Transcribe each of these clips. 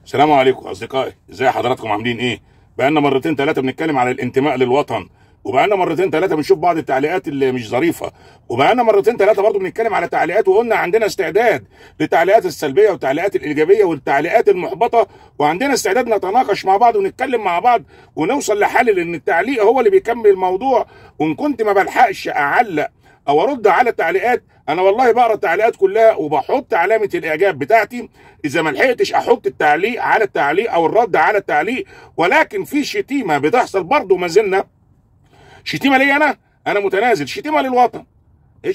السلام عليكم اصدقائي، ازاي حضراتكم عاملين ايه؟ بقالنا مرتين ثلاثه بنتكلم على الانتماء للوطن، وبقالنا مرتين ثلاثه بنشوف بعض التعليقات اللي مش ظريفه، وبقالنا مرتين ثلاثه برضه بنتكلم على تعليقات وقلنا عندنا استعداد للتعليقات السلبيه والتعليقات الايجابيه والتعليقات المحبطه، وعندنا استعداد نتناقش مع بعض ونتكلم مع بعض ونوصل لحل، لان التعليق هو اللي بيكمل الموضوع. وان كنت ما بلحقش اعلق او ارد على التعليقات، انا والله بقرا التعليقات كلها وبحط علامه الاعجاب بتاعتي اذا ما لحقتش احط التعليق على التعليق او الرد على التعليق. ولكن في شتيمه بتحصل برضه، ما زلنا شتيمه لي انا متنازل، شتيمه للوطن.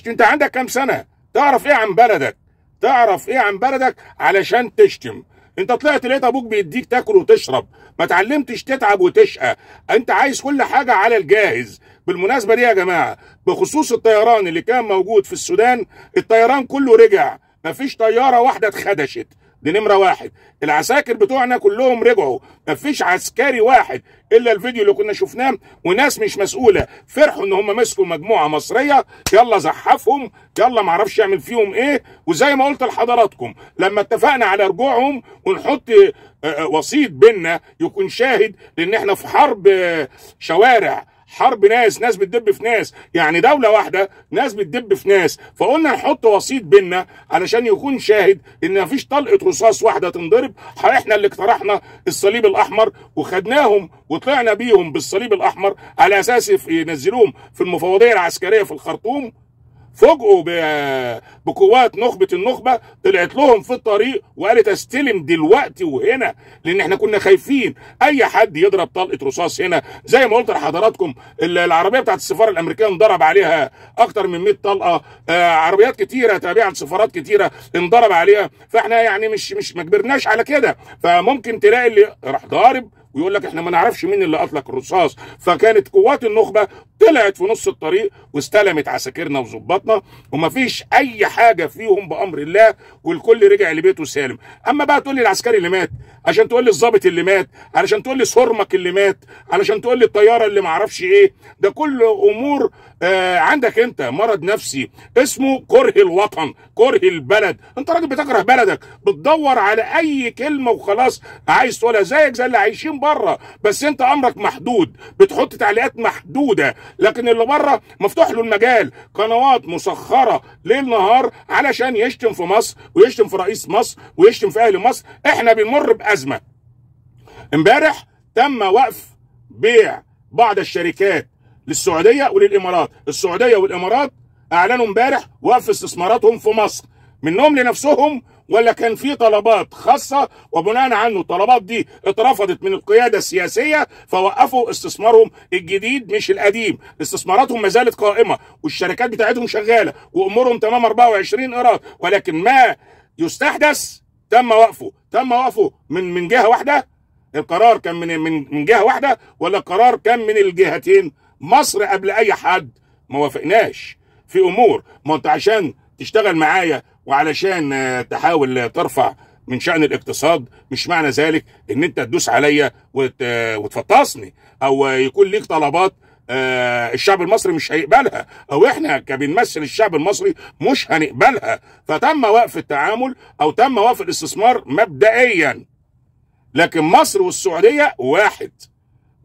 انت عندك كام سنه؟ تعرف ايه عن بلدك؟ تعرف ايه عن بلدك علشان تشتم؟ انت طلعت لقيت ابوك بيديك تاكل وتشرب، ما اتعلمتش تتعب وتشقى، انت عايز كل حاجه على الجاهز. بالمناسبه دي يا جماعه، بخصوص الطيران اللي كان موجود في السودان، الطيران كله رجع، مفيش طياره واحده اتخدشت، دي نمره واحد. العساكر بتوعنا كلهم رجعوا، مفيش عسكري واحد الا الفيديو اللي كنا شفناه، وناس مش مسؤوله فرحوا ان هم مسكوا مجموعه مصريه، يلا زحفهم، يلا معرفش يعمل فيهم ايه. وزي ما قلت لحضراتكم لما اتفقنا على رجوعهم ونحط وسيط بينا يكون شاهد، لان احنا في حرب شوارع، حرب ناس بتدب في ناس، يعني دولة واحدة ناس بتدب في ناس، فقلنا نحط وسيط بينا علشان يكون شاهد ان مفيش طلقة رصاص واحدة تنضرب. احنا اللي اقترحنا الصليب الاحمر وخدناهم وطلعنا بيهم بالصليب الاحمر على اساس ينزلوهم في المفوضية العسكرية في الخرطوم. فوجئوا بقوات نخبة النخبة طلعت لهم في الطريق وقالت استلم دلوقتي وهنا، لان احنا كنا خايفين اي حد يضرب طلقة رصاص هنا. زي ما قلت لحضراتكم العربية بتاعت السفارة الامريكية انضرب عليها اكتر من 100 طلقة، عربيات كتيرة تابعة لسفارات كتيرة انضرب عليها، فاحنا يعني مش ما كبرناش على كده. فممكن تلاقي اللي راح ضارب ويقول لك احنا ما نعرفش مين اللي اطلق الرصاص. فكانت قوات النخبه طلعت في نص الطريق واستلمت عساكرنا وظباطنا، ومفيش اي حاجه فيهم بامر الله، والكل رجع لبيته سالم. اما بقى تقول لي العسكري اللي مات، عشان تقول لي الضابط اللي مات، علشان تقول لي صرمك اللي مات، علشان تقول لي الطياره اللي ما اعرفش ايه، ده كل امور عندك انت مرض نفسي اسمه كره الوطن، كره البلد. انت راجل بتكره بلدك، بتدور على اي كلمه وخلاص عايز تقولها، زيك زي اللي عايشين بره، بس انت امرك محدود، بتحط تعليقات محدوده، لكن اللي بره مفتوح له المجال، قنوات مسخره ليل نهار علشان يشتم في مصر ويشتم في رئيس مصر ويشتم في اهل مصر. احنا بنمر بازمه. امبارح تم وقف بيع بعض الشركات للسعوديه وللامارات. السعوديه والامارات اعلنوا امبارح وقف استثماراتهم في مصر، منهم لنفسهم ولا كان في طلبات خاصه، وبناء عنه الطلبات دي اترفضت من القياده السياسيه فوقفوا استثمارهم الجديد مش القديم. استثماراتهم ما زالت قائمه والشركات بتاعتهم شغاله وامورهم تمام 24 قيراط، ولكن ما يستحدث تم وقفه من جهه واحده. القرار كان من جهه واحده ولا القرار كان من الجهتين؟ مصر قبل اي حد ما وافقناش في امور. ما انت عشان تشتغل معايا وعلشان تحاول ترفع من شأن الاقتصاد مش معنى ذلك ان انت تدوس عليا وتفطسني او يكون ليك طلبات الشعب المصري مش هيقبلها، او احنا كبنمثل الشعب المصري مش هنقبلها. فتم وقف التعامل او تم وقف الاستثمار مبدئيا، لكن مصر والسعودية واحد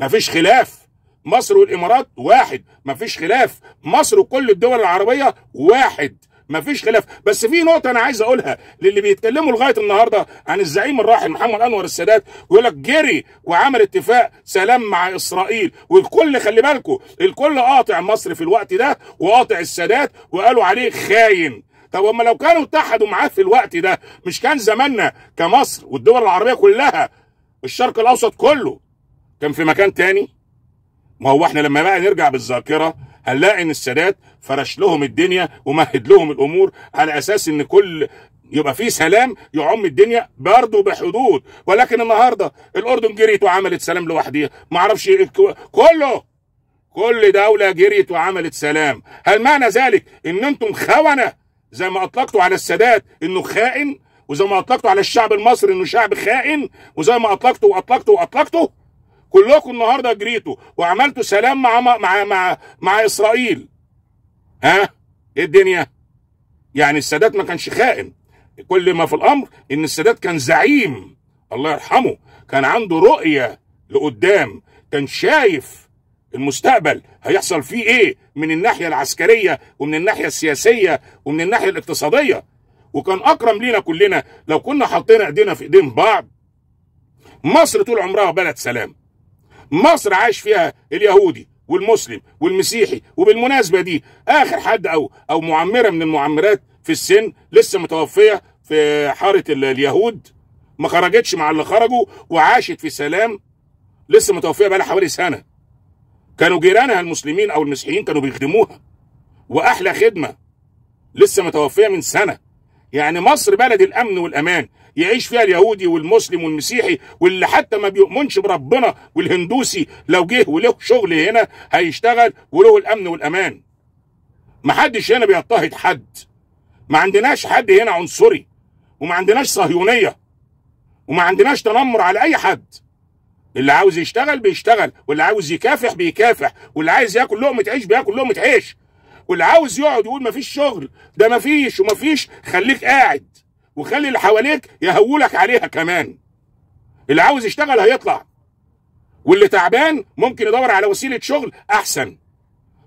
مفيش خلاف، مصر والامارات واحد مفيش خلاف، مصر وكل الدول العربية واحد مفيش خلاف. بس في نقطة أنا عايز أقولها للي بيتكلموا لغاية النهاردة عن الزعيم الراحل محمد أنور السادات، ويقول لك جري وعمل اتفاق سلام مع إسرائيل، والكل خلي بالكم الكل قاطع مصر في الوقت ده وقاطع السادات وقالوا عليه خاين. طب هم لو كانوا اتحدوا معاه في الوقت ده مش كان زماننا كمصر والدول العربية كلها الشرق الأوسط كله كان في مكان تاني؟ ما هو احنا لما بقى نرجع بالذاكرة هنلاقي ان السادات فرش لهم الدنيا ومهد لهم الامور على اساس ان كل يبقى فيه سلام يعم الدنيا برضه بحدود. ولكن النهارده الاردن جريت وعملت سلام لوحديها، ما اعرفش كل دوله جريت وعملت سلام. هل معنى ذلك ان انتم خونه زي ما اطلقتوا على السادات انه خائن، وزي ما اطلقتوا على الشعب المصري انه شعب خائن، وزي ما اطلقتوا كلكم النهارده جريتوا وعملتوا سلام مع اسرائيل؟ ها ايه الدنيا؟ يعني السادات ما كانش خائن، كل ما في الامر ان السادات كان زعيم الله يرحمه كان عنده رؤية لقدام، كان شايف المستقبل هيحصل فيه ايه من الناحية العسكرية ومن الناحية السياسية ومن الناحية الاقتصادية، وكان اكرم لينا كلنا لو كنا حطينا ايدينا في ايدين بعض. مصر طول عمرها بلد سلام، مصر عاش فيها اليهودي والمسلم والمسيحي، وبالمناسبة دي اخر حد او معمرة من المعمرات في السن لسه متوفية في حارة اليهود، ما خرجتش مع اللي خرجوا وعاشت في سلام، لسه متوفية بقى لها حوالي سنة. كانوا جيرانها المسلمين او المسيحيين كانوا بيخدموها، واحلى خدمة، لسه متوفية من سنة. يعني مصر بلد الامن والامان، يعيش فيها اليهودي والمسلم والمسيحي واللي حتى ما بيؤمنش بربنا، والهندوسي لو جه وله شغل هنا هيشتغل وله الامن والامان. محدش هنا بيضطهد حد، ما عندناش حد هنا عنصري، وما عندناش صهيونية، وما عندناش تنمر على اي حد. اللي عاوز يشتغل بيشتغل، واللي عاوز يكافح بيكافح، واللي عايز ياكل لقمة عيش بياكل لقمة عيش، واللي عاوز يقعد يقول مفيش شغل، ده مفيش ومفيش، خليك قاعد وخلي اللي حواليك يهولك عليها كمان. اللي عاوز يشتغل هيطلع، واللي تعبان ممكن يدور على وسيلة شغل احسن.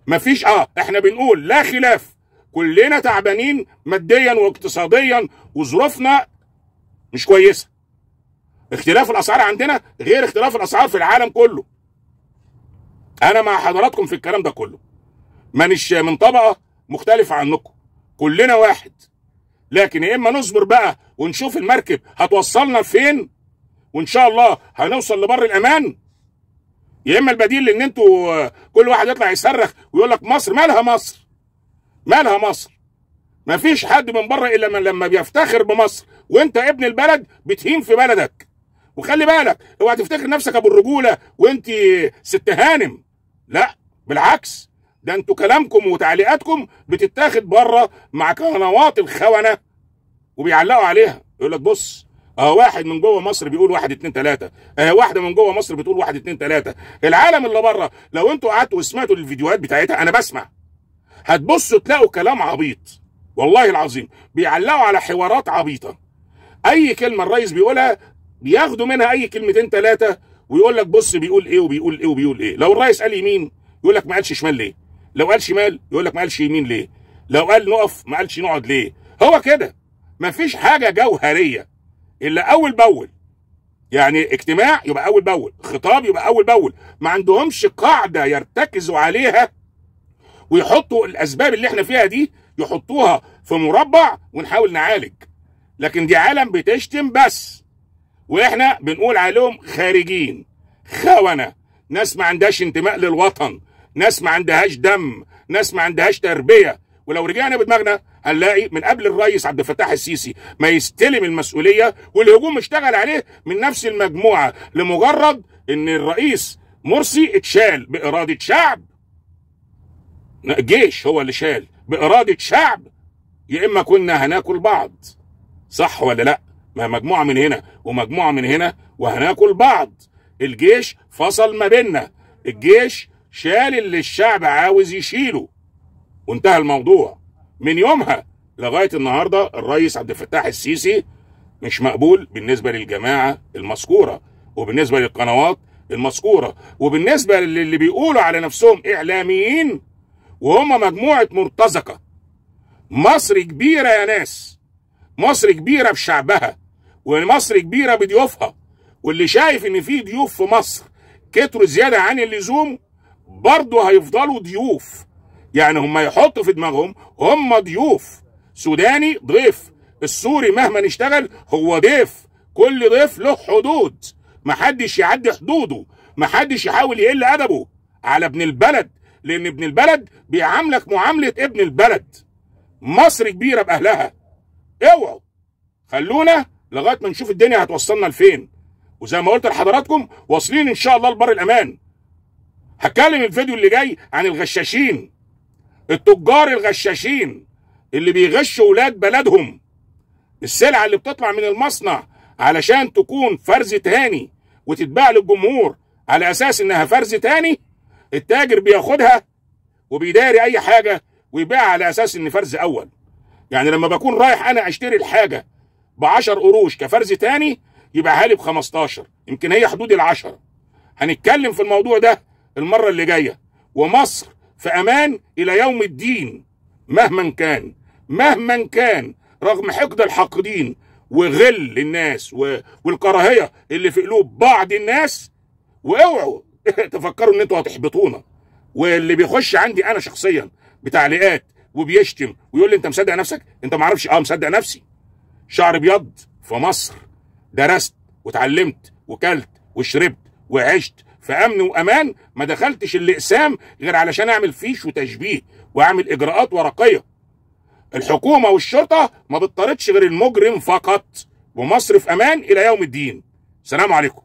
مفيش احنا بنقول لا خلاف، كلنا تعبانين ماديا واقتصاديا وظروفنا مش كويسة. اختلاف الاسعار عندنا غير اختلاف الاسعار في العالم كله. انا مع حضراتكم في الكلام ده كله، مانيش من طبقة مختلفة عنكم، كلنا واحد. لكن يا اما نصبر بقى ونشوف المركب هتوصلنا فين وان شاء الله هنوصل لبر الامان، يا اما البديل ان انتوا كل واحد يطلع يصرخ ويقول لك مصر مالها، مصر مالها، مصر ما فيش حد من بره الا من لما بيفتخر بمصر، وانت ابن البلد بتهين في بلدك. وخلي بالك اوعى تفتكر نفسك ابو الرجوله وانت ست هانم، لا بالعكس، ده انتوا كلامكم وتعليقاتكم بتتاخد بره مع قنوات الخونه وبيعلقوا عليها، يقول لك بص واحد من جوه مصر بيقول 1 2 3، واحده من جوه مصر بتقول 1 2 3. العالم اللي بره لو انتوا قعدتوا وسمعتوا الفيديوهات بتاعتها، انا بسمع، هتبصوا تلاقوا كلام عبيط والله العظيم، بيعلقوا على حوارات عبيطه. اي كلمه الرئيس بيقولها بياخدوا منها اي كلمتين ثلاثه ويقول لك بص بيقول ايه وبيقول ايه وبيقول ايه. لو الرئيس قال يمين يقول لك ما قالش شمال ليه، لو قال شمال يقول لك ما قالش يمين ليه، لو قال نقف ما قالش نقعد ليه. هو كده، مفيش حاجه جوهريه الا اول باول. يعني اجتماع يبقى اول باول، خطاب يبقى اول باول، ما عندهمش قاعده يرتكزوا عليها ويحطوا الاسباب اللي احنا فيها دي يحطوها في مربع ونحاول نعالج. لكن دي عالم بتشتم بس، واحنا بنقول عليهم خارجين، خونة، ناس ما عندهاش انتماء للوطن، ناس ما عندهاش دم، ناس ما عندهاش تربية. ولو رجعنا بدماغنا هنلاقي من قبل الرئيس عبد الفتاح السيسي ما يستلم المسؤولية والهجوم اشتغل عليه من نفس المجموعة، لمجرد ان الرئيس مرسي اتشال بإرادة شعب، الجيش هو اللي شال بإرادة شعب، يا إما كنا هناكل بعض. صح ولا لا؟ ما مجموعة من هنا ومجموعة من هنا وهناكل بعض. الجيش فصل ما بيننا، الجيش شال اللي الشعب عاوز يشيله وانتهى الموضوع. من يومها لغاية النهاردة الرئيس عبد الفتاح السيسي مش مقبول بالنسبة للجماعة المذكورة، وبالنسبة للقنوات المذكورة، وبالنسبة للي بيقولوا على نفسهم إعلاميين وهم مجموعة مرتزقة. مصر كبيرة يا ناس، مصر كبيرة بشعبها، ومصر كبيرة بضيوفها، واللي شايف ان في ضيوف في مصر كتروا زيادة عن اللزوم برضه هيفضلوا ضيوف. يعني هم يحطوا في دماغهم هم ضيوف. سوداني ضيف، السوري مهما نشتغل هو ضيف، كل ضيف له حدود، محدش يعدي حدوده، محدش يحاول يقل أدبه على ابن البلد، لأن ابن البلد بيعاملك معاملة ابن البلد. مصر كبيرة بأهلها، اوعوا خلونا لغاية ما نشوف الدنيا هتوصلنا لفين. وزي ما قلت لحضراتكم واصلين ان شاء الله لبر الامان. هتكلم الفيديو اللي جاي عن الغشاشين، التجار الغشاشين اللي بيغشوا ولاد بلدهم. السلعة اللي بتطلع من المصنع علشان تكون فرز تاني وتتباع للجمهور على اساس انها فرز تاني، التاجر بياخدها وبيداري اي حاجة ويبيعها على اساس ان فرز اول. يعني لما بكون رايح انا اشتري الحاجة ب10 قروش كفرز تاني، يبيعها لي ب 15، يمكن هي حدود ال10. هنتكلم في الموضوع ده المره اللي جايه. ومصر في امان الى يوم الدين مهما كان رغم حقد الحاقدين وغل الناس والكراهيه اللي في قلوب بعض الناس. واوعوا تفكروا ان انتوا هتحبطونا. واللي بيخش عندي انا شخصيا بتعليقات وبيشتم ويقول لي انت مصدق نفسك، انت ما اعرفش. مصدق نفسي. شعر ابيض في مصر، درست واتعلمت وكلت وشربت وعشت في امن وامان. ما دخلتش الاقسام غير علشان اعمل فيش وتشبيه واعمل اجراءات ورقيه. الحكومه والشرطه ما بتطاردش غير المجرم فقط. ومصر في امان الى يوم الدين. سلام عليكم.